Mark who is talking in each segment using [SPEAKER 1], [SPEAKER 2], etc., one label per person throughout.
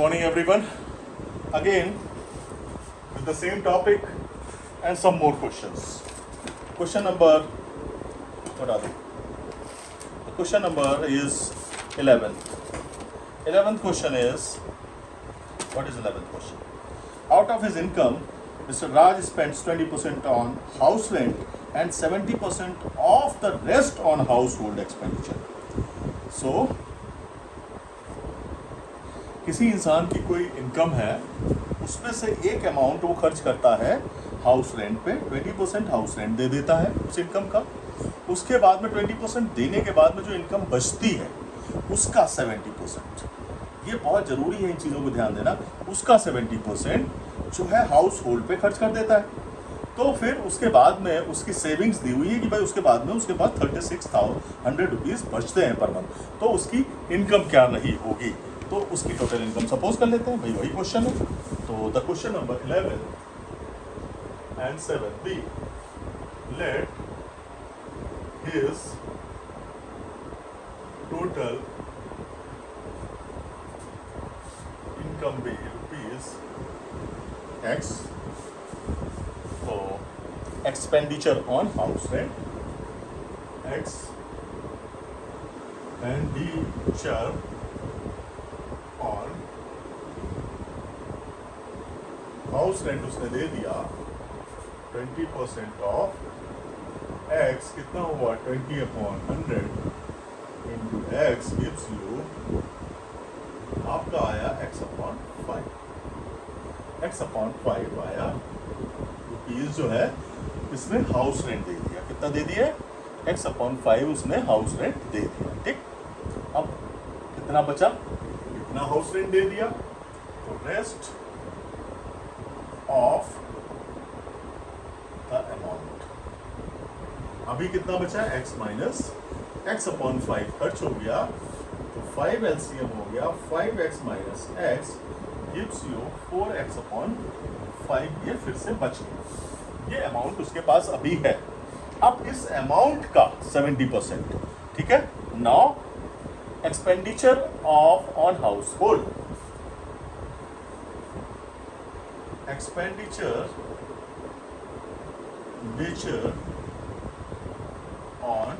[SPEAKER 1] Morning everyone, again with the same topic and some more questions. Question number, what are they? The question number is 11. 11th question is, what is 11th question? Out of his income, Mr. Raj spends 20% on house rent and 70% of the rest on household expenditure. So, किसी इंसान की कोई income है, उसमें से एक amount वो खर्च करता है हाउस रेंट पे, 20% हाउस रेंट दे देता है उस इनकम का। उसके बाद में 20% देने के बाद में जो इनकम बचती है उसका 70%, ये बहुत ज़रूरी है इन चीज़ों को ध्यान देना, उसका 70% जो है हाउस होल्ड पे खर्च कर देता है। तो फिर उसके बाद में उसकी सेविंग्स दी हुई है कि भाई उसके बाद 36,100 रुपीज़ बचते हैं पर मंथ, तो उसकी इनकम क्या रही होगी, तो उसकी टोटल इनकम सपोज कर लेते हैं, भाई वही क्वेश्चन है। तो the question number 11 and 7 B, let his total income be rupees X for expenditure on house rent X and D on house rent उसने दे दिया 20% ऑफ एक्स, कितना हुआ 20/100 इंटू एक्स गिव्स यू, आपका आया x/5, x/5 आया rupees जो है इसने हाउस रेंट दे दिया। कितना दे दिया? x/5 उसने हाउस रेंट दे दिया। ठीक, अब कितना बचा? कितना हाउस रेंट दे दिया, तो रेस्ट ऑफ द अमाउंट, अभी कितना बचा? x माइनस x/5 खर्च हो गया, तो 5 एलसीएम हो गया, 5x minus x gives you 4x/5, ये फिर से बच गया। ये अमाउंट उसके पास अभी है। अब इस अमाउंट का 70%, ठीक है। Now expenditure of on household, expenditure on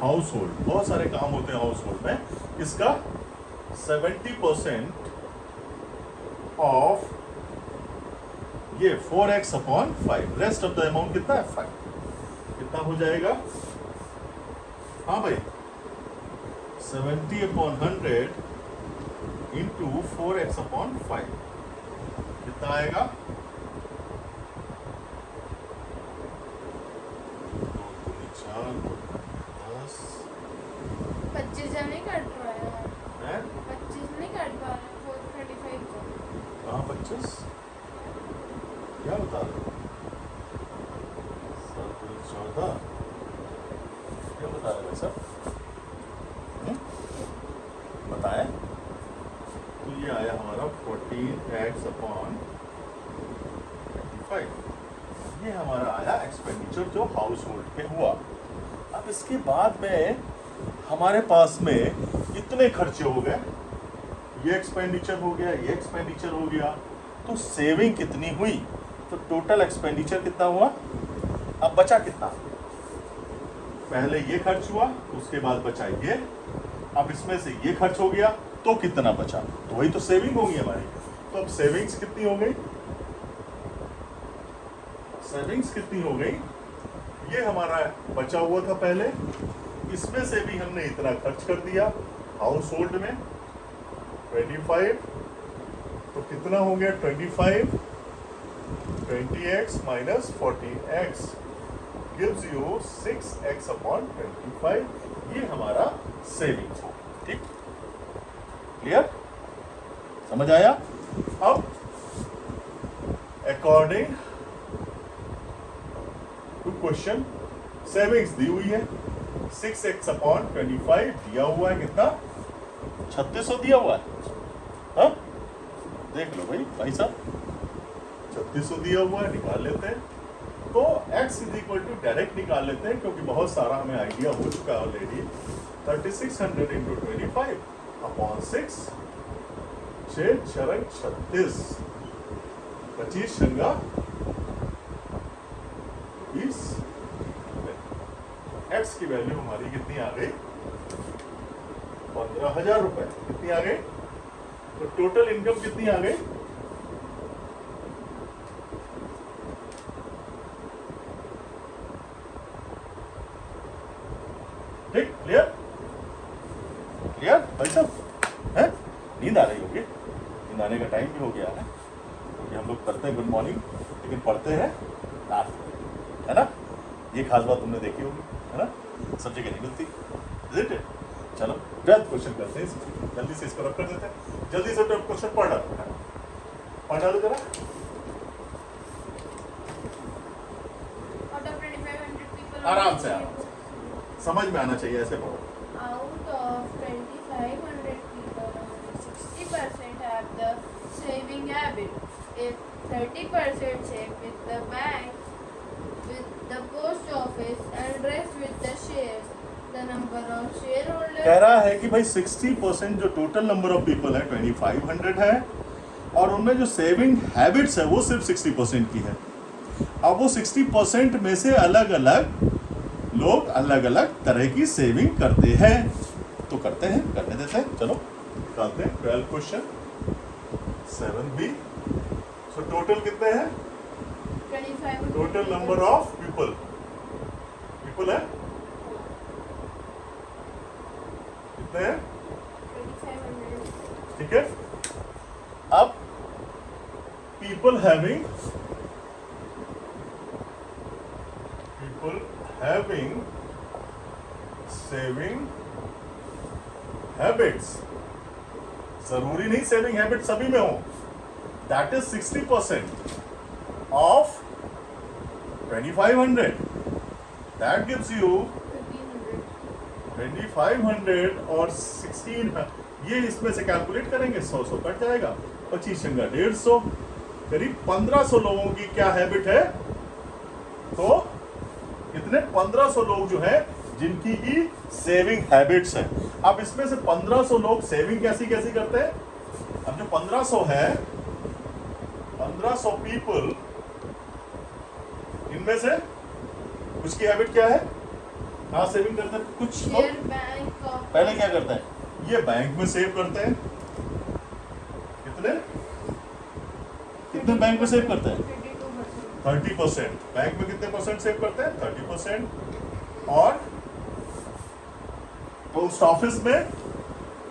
[SPEAKER 1] household, बहुत सारे काम होते हैं हाउस होल्ड में, इसका 70% ऑफ ये 4x/5, rest of the amount कितना है 5, कितना हो जाएगा? हाँ भाई, 70/100 इंटू 4x/5 कितना आएगा? 4 10
[SPEAKER 2] 25 नहीं काट रहा है, 25 नहीं काट पा रहा, 435 को।
[SPEAKER 1] कहाँ 25? क्या बता रहे हो? 14 क्या बता रहे हैं सर? बताएं। तो ये आया हमारा 14x/25, ये हमारा आया एक्सपेंडिचर जो हाउस होल्ड पे हुआ। अब इसके बाद में हमारे पास में इतने खर्चे हो गए, ये एक्सपेंडिचर हो गया, ये एक्सपेंडिचर हो गया, तो सेविंग कितनी हुई? तो टोटल एक्सपेंडिचर कितना हुआ? अब बचा कितना? पहले ये खर्च हुआ, उसके बाद बचा ये, अब इसमें से ये खर्च हो गया, तो कितना बचा? तो वही तो सेविंग होगी हमारी। तो अब सेविंग्स कितनी हो गई? सेविंग्स कितनी हो गई? ये हमारा बचा हुआ था पहले, इसमें से भी हमने इतना खर्च कर दिया हाउस होल्ड में 25, तो कितना हो गया 25, 20x minus 14x gives you 6x/25, ये हमारा सेविंग्स हो। ठीक, क्लियर, समझ आया? अब अकॉर्डिंग टू क्वेश्चन सेविंग्स दी हुई है, 6x/25 दिया हुआ है, कितना 3600 दिया हुआ है। हाँ देख लो भाई साहब, 3600 दिया हुआ है, निकाल लेते हैं। तो x = डायरेक्ट निकाल लेते हैं क्योंकि बहुत सारा हमें आइडिया हो चुका है ऑलरेडी। 3600 × 25 6 6 छरंग 36, 25 छंगा 20। एक्स की वैल्यू हमारी कितनी आ गई? 15,000 रुपए। कितनी आ गई? तो टोटल इनकम कितनी आ गई? ठीक, क्लियर? क्लियर भाई साहब? है? नींद आ रही होगी, नींद आने का टाइम भी हो गया है, क्योंकि हम लोग करते हैं गुड मॉर्निंग लेकिन पढ़ते हैं लास्ट में, है ना? ये खास बात तुमने देखी होगी, है ना? सब जगह नहीं मिलती, isn't it? चलो 12th क्वेश्चन करते हैं, जल्दी से इसको रख कर देते हैं, जल्दी से 12th क्वेश्चन पढ़ डालो, है ना? पढ़ डालो जरा।
[SPEAKER 2] Out of 2,500 people.
[SPEAKER 1] आराम से समझ में आना चाहिए, ऐसे पढ़ो।
[SPEAKER 2] Out of 2,500 people, only 60% have the saving habit. If 30% save with the bank, with the post office, and rest with the shares, the number of shareholders.
[SPEAKER 1] कह रहा है कि भाई 60% जो टोटल नंबर ऑफ पीपल है 2,500 है, और उनमें जो सेविंग हैबिट्स है वो सिर्फ 60% की है। अब वो 60% में से अलग अलग लोग अलग अलग तरह की सेविंग करते हैं, तो करते हैं, करने देते हैं। चलो निकालते हैं 12 क्वेश्चन 7B। सो टोटल कितने हैं?
[SPEAKER 2] 2,500.
[SPEAKER 1] Total number of people, people है कितने हैं?
[SPEAKER 2] 2,500.
[SPEAKER 1] ठीक है। अब people having saving habits, जरूरी नहीं सेविंग हैबिट सभी में हो, that is 60% of 2,500, that gives you
[SPEAKER 2] 1,500.
[SPEAKER 1] 2,500 और 16, ये इसमें से कैलकुलेट करेंगे 100 कट जाएगा, 25 छंगा 150, करीब 1,500 लोगों की क्या हैबिट है? तो कितने? 1,500 लोग जो है जिनकी की सेविंग हैबिट्स है। अब इसमें से 1,500 लोग सेविंग कैसी कैसी करते हैं? अब जो 1,500 है, 1,500 पीपल, इनमें से कुछ की हैबिट क्या है? हाँ सेविंग करते हैं, कुछ लोग
[SPEAKER 2] Share bank of.
[SPEAKER 1] पहले क्या करते हैं? ये बैंक में सेव करते हैं। कितने कितने बैंक में सेव करते हैं?
[SPEAKER 2] 32%.
[SPEAKER 1] 30%। बैंक में कितने परसेंट सेव करते हैं? 30%। और पोस्ट ऑफिस में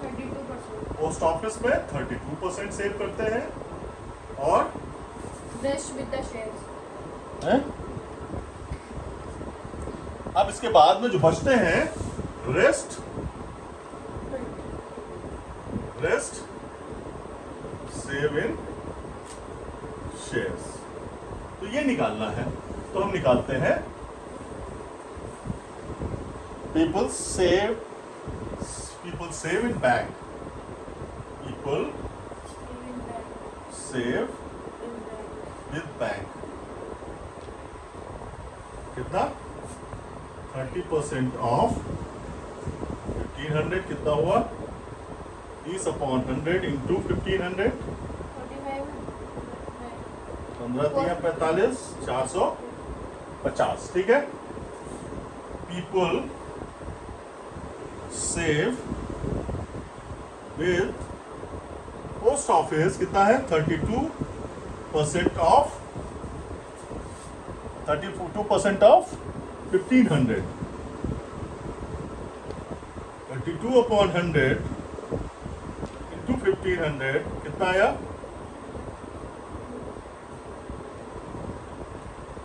[SPEAKER 2] 32%.
[SPEAKER 1] पोस्ट ऑफिस में 32% सेव करते हैं। और
[SPEAKER 2] Rest with the shares.
[SPEAKER 1] हैं? अब इसके बाद में जो बचते हैं, रेस्ट सेव इन शेयर्स, तो ये निकालना है। तो हम निकालते हैं people save in bank, people
[SPEAKER 2] Saving bank.
[SPEAKER 1] Save
[SPEAKER 2] In bank.
[SPEAKER 1] With bank, कितना? 30% ऑफ 1,500 कितना हुआ? 30/100 इंटू 1,500,
[SPEAKER 2] 45.
[SPEAKER 1] 15 45, 450। ठीक है। People save with post office कितना है? 32% ऑफ 32% ऑफ 1,500, 32/100 इंटू 1,500 कितना आया?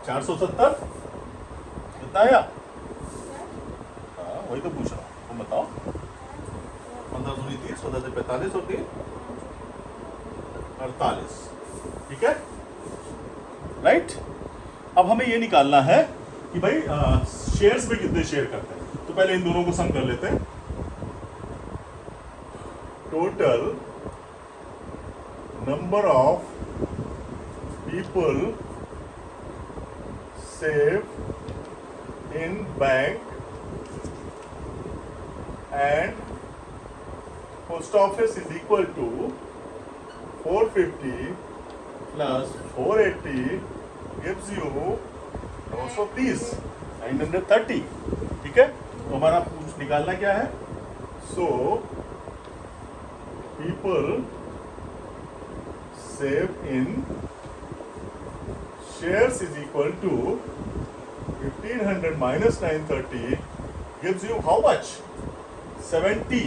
[SPEAKER 1] 470। कितना आया? हाँ वही तो पूछ रहा हूँ, तुम बताओ। 15 दूनी 30, 15 से 45 और 3 48। ठीक है, राइट। अब हमें ये निकालना है कि भाई शेयर्स में कितने शेयर करते हैं। तो पहले इन दोनों को सम कर लेते हैं। Total number of people save in bank and post office is equal to 450 plus 480 gives you 930 930। ठीक है, तो हमारा कुछ निकालना क्या है? So people save in shares is equal to 1500 minus 930 gives you how much? 70.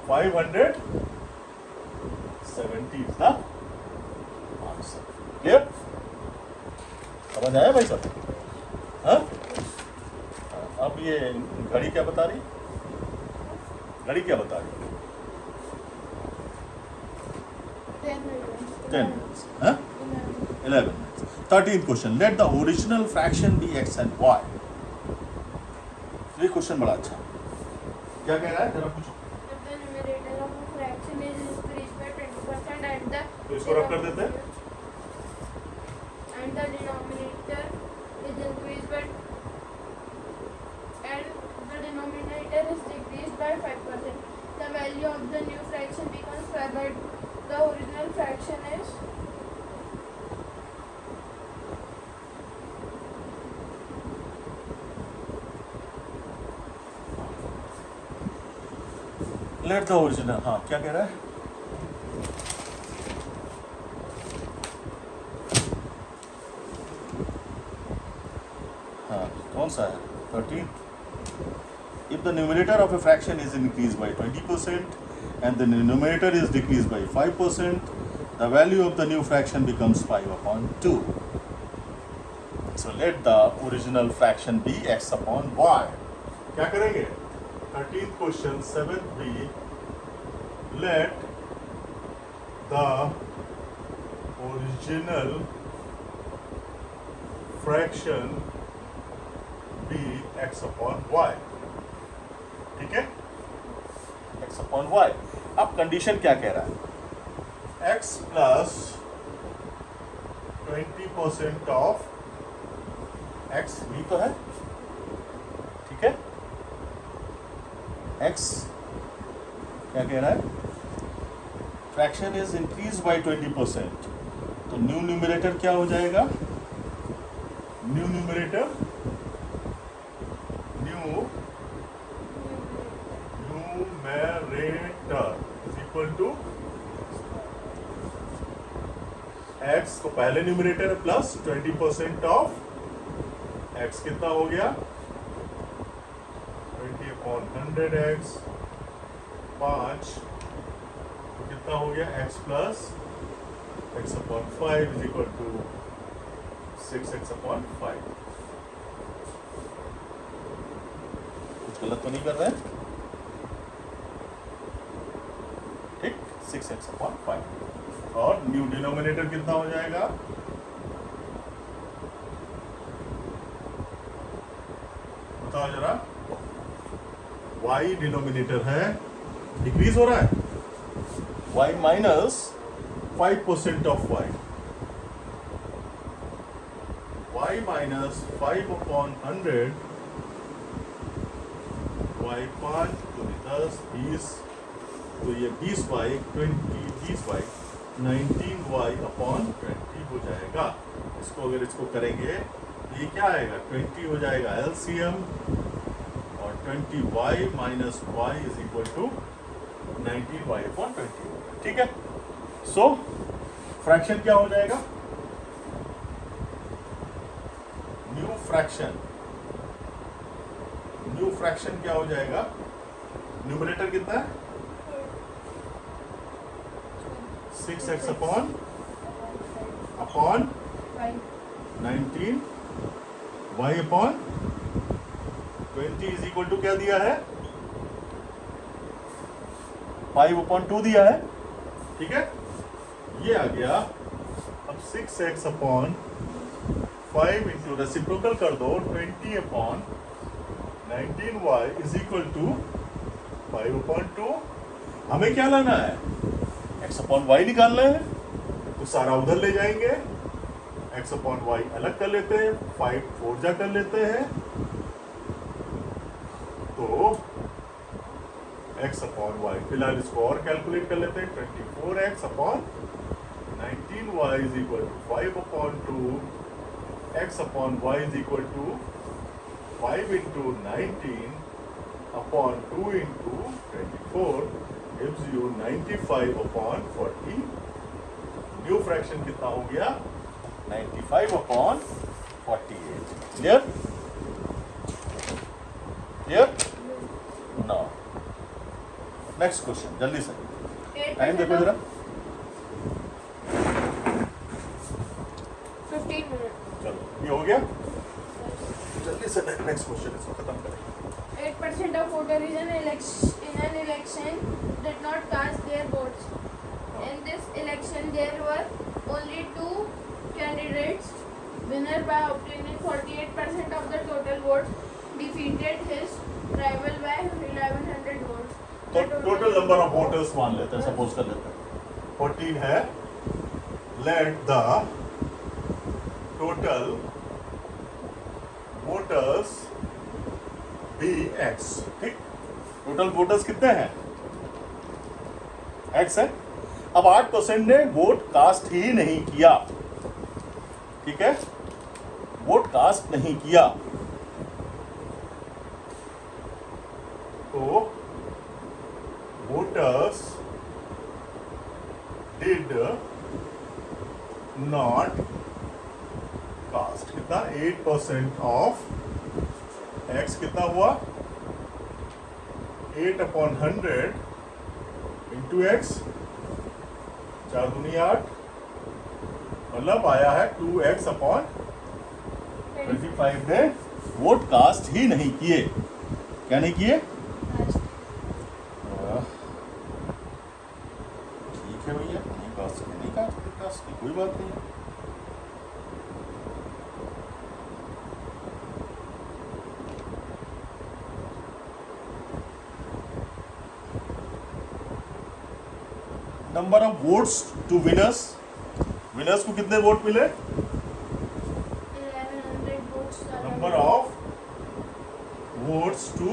[SPEAKER 1] 570 is the answer. Clear? समझ आया भाई साहब? हाँ? अब ये घड़ी क्या बता रही? घड़ी क्या बता रही?
[SPEAKER 2] 10 minutes.
[SPEAKER 1] 10 minutes. हाँ? 11 minutes. 13th question. Let the original fraction be x and y. ये क्वेश्चन बड़ा अच्छा है। क्या कह रहा है? जरा पूछो।
[SPEAKER 2] If the numerator of a fraction is increased by 20% and the
[SPEAKER 1] तो इसको रब कर देते हैं।
[SPEAKER 2] and the denominator is increased by and the denominator is decreased by 5%, the value of the new fraction becomes 5 by the original fraction is
[SPEAKER 1] let the original, हाँ क्या कह रहा है? हाँ कौन सा है? 13। If the numerator of a fraction is increased by 20% and the numerator is decreased by 5%, the value of the new fraction becomes 5 upon 2. So let the original fraction be x upon y. क्या करेंगे? 13th question 7th b. Let the original fraction be x upon y. ठीक है, x upon y। अब condition क्या कह रहा है? x plus 20% of x भी तो है, ठीक है। x क्या कह रहा है? फ्रैक्शन इज इंक्रीज बाय 20%, तो न्यू न्यूमरेटर क्या हो जाएगा? New numerator is equal to x को पहले न्यूमरेटर है प्लस 20% ऑफ x कितना हो गया? 20 upon 100x 5 तो कितना हो गया? x plus x upon 5 is equal to 6x upon 5। कुछ गलत तो नहीं कर रहे हैं? ठीक, 6x upon 5 और न्यू डिनोमिनेटर कितना हो जाएगा? बताओ जरा। y डिनोमिनेटर है, डिक्रीज हो रहा है, y minus 5% of y, y minus 5 upon 100, y 5 तो 10 20, तो ये 20y 19y अपॉन 20 हो जाएगा। इसको अगर इसको करेंगे ये क्या आएगा? 20 हो जाएगा LCM और 20y minus y is equal to 19y upon 20 होगा। ठीक है, सो फ्रैक्शन क्या हो जाएगा? न्यू फ्रैक्शन क्या हो जाएगा? न्यूमरेटर कितना है? 6x upon 19 y upon 20 is equal to क्या दिया है? 5 upon 2 दिया है, ठीक है, ये आ गया। अब 6x upon 5 इंटू रेसिप्रोकल कर दो 20 upon 19y is equal to 5 upon 2। हमें क्या लाना है? x upon y निकालना है, तो सारा उधर ले जाएंगे, x upon y अलग कर लेते हैं, 5 4 जा कर लेते हैं, तो x अपॉन y। फिलहाल इसको और कैलकुलेट कर लेते हैं। 24x upon 19y is equal to 5 upon 2, x upon y is equal to 5 into 19 upon 2 into 24 gives you 95 upon 40। New fraction कितना हो गया? 95 upon 48। Clear? Clear? No. Next question, जल्दी से। टाइम देखो जरा।
[SPEAKER 2] 15 minutes.
[SPEAKER 1] चलो, ये हो गया। जल्दी से नेक्स्ट क्वेश्चन इसको खत्म करें।
[SPEAKER 2] 8% of voters in an election did not cast their votes. In this election, there were only two candidates. Winner by obtaining 48% of the total votes defeated his rival by 1100 votes.
[SPEAKER 1] तो total number of voters मान लेते हैं, suppose कर लेते हैं 14 है। Let the total voters be x। ठीक, total voters कितने हैं? x है। अब 8% ने वोट कास्ट ही नहीं किया। ठीक है, वोट कास्ट नहीं किया तो voters did not cast। कितना? 8% ऑफ x कितना हुआ? 8 अपॉन 100 इंटू x, 4 दूनी 8, मतलब आया है 2x अपॉन 25 ने वोट कास्ट ही नहीं किए। क्या नहीं किए? ठीक है भैया, नहीं कास्ट किए, नहीं कास्ट की कोई बात नहीं। Number of votes to winners. Winners को कितने वोट मिले?
[SPEAKER 2] 1100 votes.
[SPEAKER 1] Number of votes to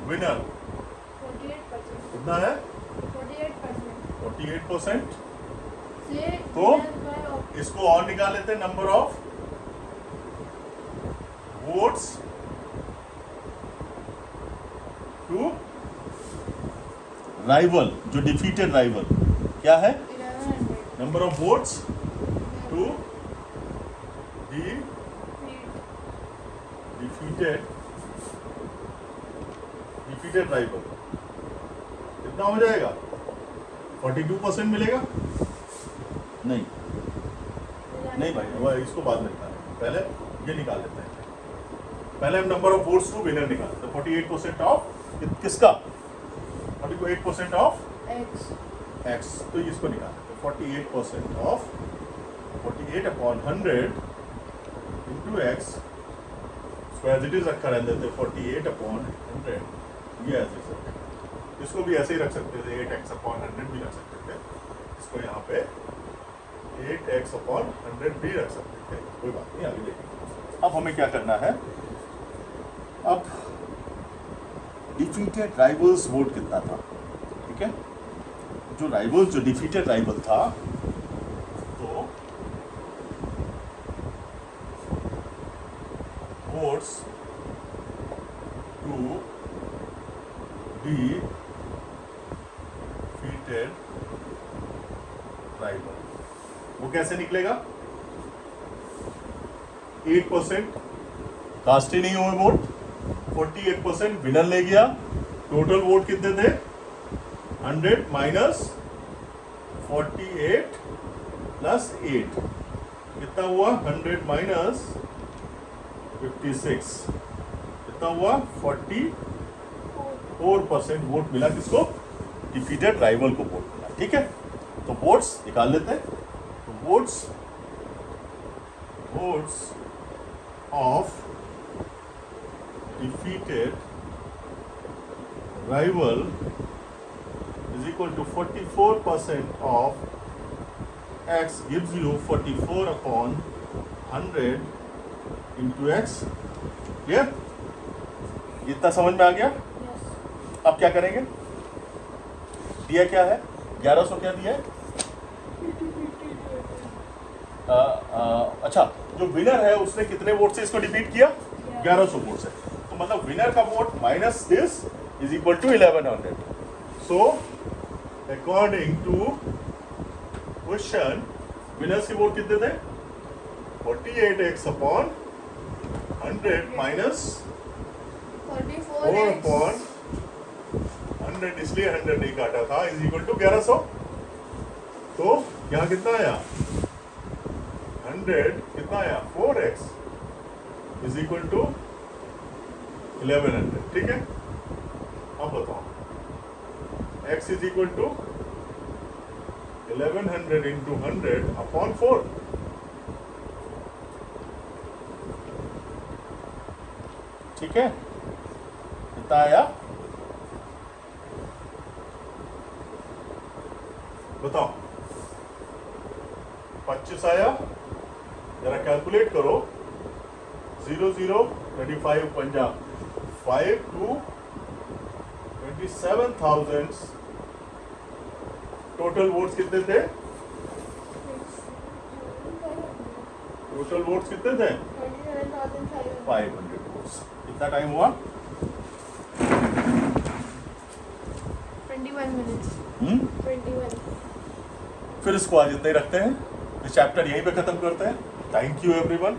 [SPEAKER 1] winner
[SPEAKER 2] 48%.
[SPEAKER 1] कितना है?
[SPEAKER 2] 48%.
[SPEAKER 1] 48%।
[SPEAKER 2] से
[SPEAKER 1] तो
[SPEAKER 2] winner by
[SPEAKER 1] इसको और निकाल लेते हैं। Number of votes to rival, जो डिफीटेड राइवल क्या है?
[SPEAKER 2] 1100.
[SPEAKER 1] Number of votes to the defeated rival कितना हो जाएगा? 42% मिलेगा? नहीं नहीं भाई, वो इसको बाद में निकालेंगे, पहले ये निकाल लेते हैं। पहले हम number of votes to winner निकालते हैं। 48% ऑफ किसका? 48% ऑफ
[SPEAKER 2] X.
[SPEAKER 1] x, तो इसको निकालते हैं। 48% ऑफ 48 अपॉन 100 इंटू एक्स, इसको एज इट इज रखा रहने देते। 48 अपॉन 100, ये एज इट इज। इसको भी ऐसे ही रख सकते थे, 8x अपॉन 100 भी रख सकते थे। इसको यहाँ पे 8x अपॉन 100 भी रख सकते थे, कोई बात नहीं, आगे देखेंगे। अब हमें क्या करना है? अब डिफीटेड राइवल्स वोट कितना था? ठीक है, जो राइवल्स, जो डिफीटेड राइवल था, तो वोट्स टू डिफीटेड राइवल, वो कैसे निकलेगा? 8% कास्ट ही नहीं हुए वोट, 48% विनर ले गया। टोटल वोट कितने थे? 100 माइनस 48 प्लस 8 कितना हुआ? 100 माइनस 56 कितना हुआ? 44% वोट मिला। किसको? डिफीटेड राइवल को वोट मिला। ठीक है, तो वोट्स निकाल लेते हैं। तो votes of defeated rival is equal to 44% of x gives you 44 upon 100 into x। Clear? इतना समझ में आ गया?
[SPEAKER 2] Yes.
[SPEAKER 1] अब क्या करेंगे? दिया क्या है? 1100 क्या दिया है? अच्छा, जो विनर है उसने कितने वोट से इसको डिफीट किया? 1100 वोट से। तो मतलब विनर का vote minus this is equal to 1100। So according to question winners के वोट कितने थे? 48x अपॉन 100 माइनस 4 अपॉन 100, इसलिए 100 नहीं काटा था, इज इक्वल टू 1100। तो यहाँ कितना आया? 100 कितना आया? 4x is equal to 1100। ठीक है, अब बताओ x is equal to 1100 into 100 upon 4। ठीक है, कितना आया? बताओ, 25 आया? जरा कैलकुलेट करो। 0 0 25 पंजाब 5 to 27,000। टोटल वोट्स कितने थे? टोटल वोट्स कितने थे? 500 वोट्स। कितना टाइम हुआ?
[SPEAKER 2] 21 minutes. 21.
[SPEAKER 1] फिर इसको आज इतना ही रखते हैं, इस चैप्टर यहीं पे खत्म करते हैं। Thank you everyone.